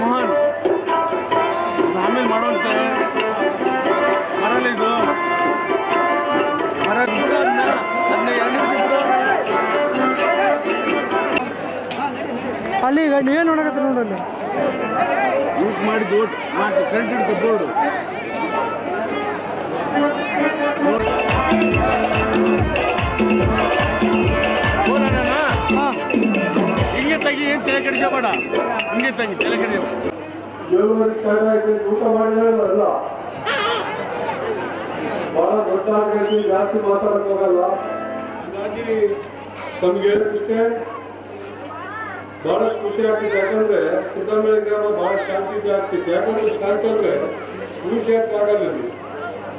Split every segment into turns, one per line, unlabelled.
ಮೋಹನ್ ಆಮೇಲೆ ಮಾಡೋಂತೆ ಮರಲಿದು ಮರ ಅದನ್ನ 2 ನಿಮಿಷ
ಅಲ್ಲಿ ಈಗ ಏನು ನೋಡಕತ್ತ ನೋಡಲ್ಲಿ
ಯೂಸ್ ಮಾಡಿದ್ದು ಮಾಡಿ ಫ್ರಂಟ್ ಹಿಡಿದು ಬೋರ್ಡು ಹಿಂಗೆ ತೆಗಿ ಏನು ತಲೆ ಕೆಡಿಸಬೇಡ ಹಿಂಗೆ ತೆಗಿ ತಲೆ ಕೆಡಿಸ
ಊಟ ಮಾಡಿಲ್ಲ ಬಹಳ ದೊಡ್ಡ ಆಗೈತಿ ಜಾಸ್ತಿ ಮಾತಾಡಕ್ ಹೋಗಲ್ಲ ಹಾಗಾಗಿ ತಮ್ಗೆ ಹೇಳಿದಷ್ಟೇ ಬಹಳಷ್ಟು ಖುಷಿ ಆಗ್ತಿದೆ. ಯಾಕಂದ್ರೆ ಸಿದ್ದಮಳ್ಳಿ ಗ್ರಾಮ ಬಹಳ ಶಾಂತಿ ಆಗ್ತಿತ್ತು. ಯಾಕಂದ್ರೆ ಶಾಂತಿ ಅಂದ್ರೆ ಊರು ಜಾತ್ರೆ ಆಗಲ್ಲ ಇಲ್ಲಿ.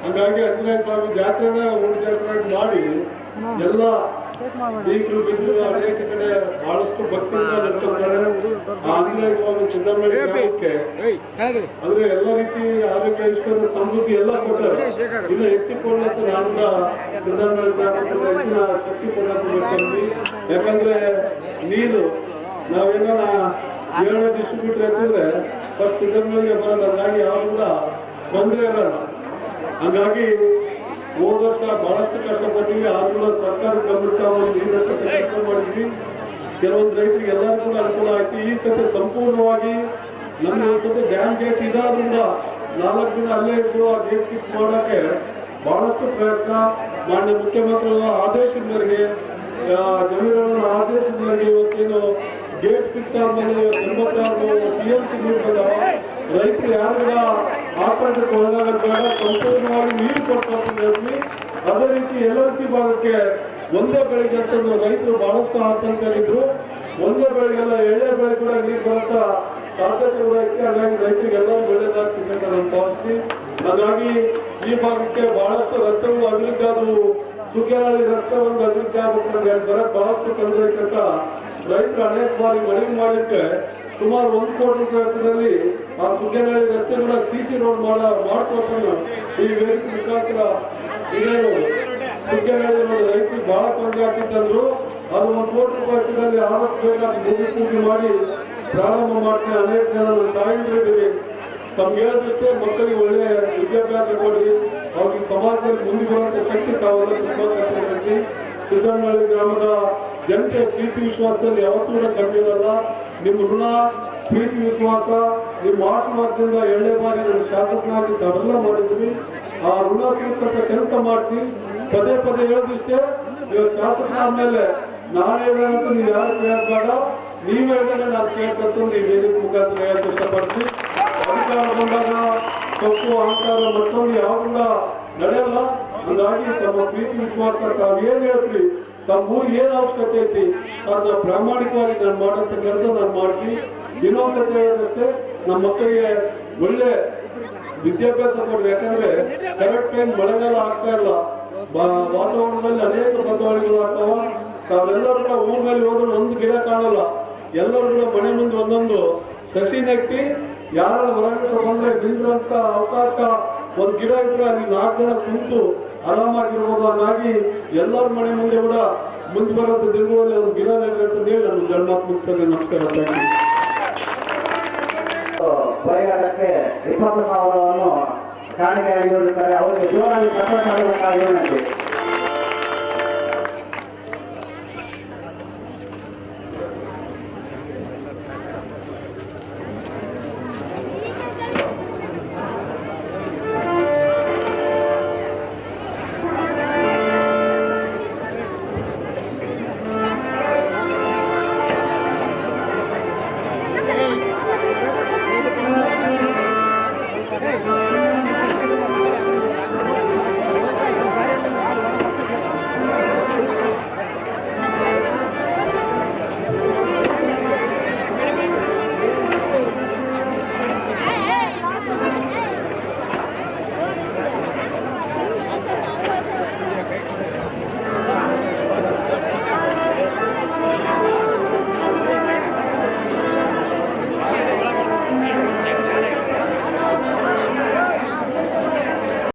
ಹಂಗಾಗಿ ಆಂಜನೇಯ ಸ್ವಾಮಿ ಜಾತ್ರೆನ ಊರು ಜಾತ್ರೆ ಮಾಡಿ ಎಲ್ಲ ಬೀಗರು ಬಿದ್ರು ಅನೇಕ ಕಡೆ ಬಹಳಷ್ಟು ಭಕ್ತಿಯಿಂದ ನಡ್ತಾರೆ. ಆಂಜನೇಯ ಸ್ವಾಮಿ ಸಿದ್ದಮಳ್ಳಿ ಗ್ರಾಮಕ್ಕೆ ಅಂದ್ರೆ ಎಲ್ಲ ರೀತಿ ಆರೋಗ್ಯ ಇಷ್ಟದ ಸಮೃದ್ಧಿ ಎಲ್ಲ ಕೊಡ್ತಾರೆ. ಇನ್ನು ಹೆಚ್ಚಿಕೊಳ್ಳಂತ ನಾನು ಸಿದ್ದಮಳ್ಳಿ ಗ್ರಾಮಕ್ಕೆ ಹೆಚ್ಚಿನ ಶಕ್ತಿ ಕೊಡಂತ ಬರ್ತೀವಿ. ಯಾಕಂದ್ರೆ ನೀರು ನಾವೇನ 7 ಡಿಸ್ಟ್ರಿಬ್ಯೂಟರ್ ಹಾಕಿದ್ರೆ ಫಸ್ಟ್ ಸಿದ್ದಮಳ್ಳಿಗೆ ಬರೋದು. ಹಾಗಾಗಿ ಯಾವಾಗ ತೊಂದರೆ ಇರಲ್ಲ. ಹಾಗಾಗಿ ಹೋದ ವರ್ಷ ಬಹಳಷ್ಟು ಕಷ್ಟಪಟ್ಟಿವಿ. ಆದ್ರೂ ಸರ್ಕಾರ ಗಮನಿಸ್ತಾ ಕೆಲಸ ಮಾಡಿದ್ವಿ. ಕೆಲವೊಂದು ರೈತರಿಗೆ ಎಲ್ಲರಿಗೂ ಅನುಕೂಲ ಆಯ್ತು. ಈ ಸತಿ ಸಂಪೂರ್ಣವಾಗಿ ನಮ್ಗೆ ಒಂದ್ಸತಿ ಡ್ಯಾಮ್ ಗೇಟ್ ಇದಾದ್ರಿಂದ 4 ದಿನ ಅಲ್ಲೇ ಇದ್ದು ಆ ಗೇಟ್ ಫಿಕ್ಸ್ ಮಾಡೋಕೆ ಬಹಳಷ್ಟು ಪ್ರಯತ್ನ ಮಾನ್ಯ ಮುಖ್ಯಮಂತ್ರಿಗಳ ಆದೇಶದ ಮೇರೆಗೆ ಜಮೀನುಗಳ ಆದೇಶದ ಮೇರೆಗೆ ಇವತ್ತೇನು ಗೇಟ್ ಫಿಕ್ಸ್ ಆದ್ಮೇಲೆ 86 TMC ನೀರು ಬಂದಾವ. ರೈತರು ಯಾರು ಆತಂಕಕ್ಕೆ ಒಳಗಾಗೋದು ಬೇಡ, ಸಂಪೂರ್ಣವಾಗಿ ನೀರು ಕೊಡ್ತಾರೆ ಹೇಳ್ತೀವಿ. ಅದೇ ರೀತಿ LLC ಭಾಗಕ್ಕೆ ಒಂದೇ ಬೆಳೆಗೆ ಅಂತ ರೈತರು ಬಹಳಷ್ಟು ಆತಂಕರಿದ್ರು. ಒಂದೇ ಬೆಳೆಗೆಲ್ಲ ಎಳ್ಳೆ ಬೆಳೆ ಕೂಡ ನೀರು ಬರುತ್ತ ಸಾಧ್ಯತೆ ಕೂಡ ಐತಿ. ಹಾಗಾಗಿ ರೈತರಿಗೆಲ್ಲ ಒಳ್ಳೇದಾಗ್ತಿದೆ ಅಂತ ನಾನು ಭಾವಿಸ್ತೀನಿ. ಹಾಗಾಗಿ ಈ ಭಾಗಕ್ಕೆ ಬಹಳಷ್ಟು ರಸ್ತೆಗಳು ಅಭಿವೃದ್ಧಿ ಆದವು. ಸುಗ್ಗಿಹಳ್ಳಿ ರಸ್ತೆ ಒಂದು ಅಭಿವೃದ್ಧಿ ಆಗ್ಬೇಕಂತ ಹೇಳ್ತಾರೆ. ಬಹಳಷ್ಟು ತೊಂದರೆ ಐತಂತ ರೈತರು ಅನೇಕ ಬಾರಿ ಮನವಿ ಮಾಡಿದ್ರೆ ಸುಮಾರು 1 ಕೋಟಿ ರೂಪಾಯಿ ವೆಚ್ಚದಲ್ಲಿ ಆ ಸುಗ್ಗಿಹಳ್ಳಿ ರಸ್ತೆ ಕೂಡ CC ರೋಡ್ ಮಾಡ್ಕೊಡ್ತಾನೆ. ಈ ವೇದಿಕೆ ಮುಖಾಂತರ ಇದೇನು ಸುಗ್ಗಿಹಳ್ಳಿ ರೈತರಿಗೆ ಬಹಳ ತೊಂದರೆ ಆಗ್ತಿತ್ತಂದ್ರು. ಅದು 1 ಕೋಟಿ ರೂಪಾಯಿ ವೆಚ್ಚದಲ್ಲಿ ಬೇಕಾದ ಭೂಮಿ ಮಾಡಿ ಪ್ರಾರಂಭ ಮಾಡ್ತೀನಿ. ಅನೇಕ ಜನ ತಾಯಿಗಳಿದ್ದೀವಿ. ತಮ್ಗೆ ಹೇಳಿದಷ್ಟೇ ಮಕ್ಕಳಿಗೆ ಒಳ್ಳೆ ವಿದ್ಯಾಭ್ಯಾಸ ಕೊಡಿ, ಅವ್ರಿಗೆ ಸಮಾಜದಲ್ಲಿ ಮುಂದೆ ಬರುವಂತ ಶಕ್ತಿ ತಾವೆಲ್ಲ ತುಂಬಾ. ಸಿದ್ದಮಳ್ಳಿ ಗ್ರಾಮದ ಜನತೆ ಪ್ರೀತಿ ವಿಶ್ವಾಸದಲ್ಲಿ ಯಾವತ್ತೂ ಕೂಡ ಕಮ್ಮಿ ಇರಲ್ಲ. ನಿಮ್ಮ ಋಣ ಪ್ರೀತಿ ವಿಶ್ವಾಸ ನಿಮ್ಮ ಆಶೀರ್ವಾದದಿಂದ 7ನೇ ಬಾರಿ ನಮ್ಮ ಶಾಸಕನಾಗಿ ತಾವೆಲ್ಲ ಮಾಡಿದ್ವಿ. ಆ ಋಣ ತೀರಿಸಂತ ಕೆಲಸ ಮಾಡ್ತೀವಿ. ಪದೇ ಪದೇ ಹೇಳಿದಷ್ಟೇ ನೀವು ಶಾಸಕನಾದ್ಮೇಲೆ ನಾನು ಹೇಳೋದು ನೀವು ಯಾರು ಕೇಳಬೇಡ, ನೀವು ಹೇಳಿದ್ರೆ ನಾನು ಕೇಳ್ಕಂತ ನೀವು ವೇದಿಕೆ ಮುಖಾಂತರ ಹೇಳಕ್ಕೆ ಇಷ್ಟಪಡ್ತೀವಿ. ಅಧಿಕಾರ ಬಂದಾಗ ತಪ್ಪು ಅಹಂಕಾರ ಮತ್ತೊಂದು ಯಾವಾಗ ನಡೆಯಲ್ಲ. ಹಾಗಾಗಿ ತಮ್ಮ ಪ್ರೀತಿ ವಿಶ್ವಾಸ ತಾವು ಏನ್ ಹೇಳ್ತೀವಿ, ತಮ್ಮ ಊರಿಗೆ ಏನ್ ಅವಶ್ಯಕತೆ ಐತಿ ಅದನ್ನ ಪ್ರಾಮಾಣಿಕವಾಗಿ ನಾನು ಮಾಡೋಂಥ ಕೆಲಸ ನಾನು ಮಾಡ್ತೀನಿ. ಇನ್ನೊಂದ್ಸತಿ ಹೇಳೋದಷ್ಟೇ ನಮ್ಮ ಮಕ್ಕಳಿಗೆ ಒಳ್ಳೆ ವಿದ್ಯಾಭ್ಯಾಸ ಕೊಡ್ಬೇಕು. ಯಾಕಂದ್ರೆ ಕರೆಕ್ಟ್ ಟೈಮ್ ಮಳೆಗಾಲ ಆಗ್ತಾ ಇಲ್ಲ. ವಾತಾವರಣದಲ್ಲಿ ಅನೇಕ ಬದಲಾವಣೆಗಳು ಆಗ್ತಾವ. ತಾವೆಲ್ಲರೂ ಕೂಡ ಊರಿನಲ್ಲಿ ಹೋದ್ರೆ ಒಂದು ಗಿಡ ಕಾಣಲ್ಲ. ಎಲ್ಲರೂ ಕೂಡ ಮನೆ ಮುಂದೆ ಒಂದೊಂದು ಸಸಿ ನೆಟ್ಟಿ ಯಾರು ಹೊರಗಡೆ ಬಂದ್ರೆ ನಿಲ್ಲುವಂತ ಅವಕಾಶ ಒಂದು ಗಿಡ ಇದ್ರೆ ಅಲ್ಲಿ 4 ಜನ ಕುಂತು ಆರಾಮಾಗಿರ್ಬೋದು. ಹಾಗಾಗಿ ಎಲ್ಲರ ಮನೆ ಮುಂದೆ ಕೂಡ ಮುಂದೆ ಬರುವಂತ ದಿನಗಳಲ್ಲಿ ಒಂದು ಗಿಡ ನೆಡ್ರಿ ಅಂತ ಹೇಳಿ ನಾನು ಜನ್ಮಾತ್ ಮುಗಿಸ್ತೇನೆ. ನಮಸ್ಕಾರ.
ಬರೆಗಾಟಕ್ಕೆ 20,000ವನ್ನು ಕಾಣಿಕೆಯಾಗಿರುತ್ತಾರೆ. ಅವರಿಗೆ ಜೋರಾಗಿ ಕಟ್ಟಡ ಮಾಡಬೇಕಾಗಿ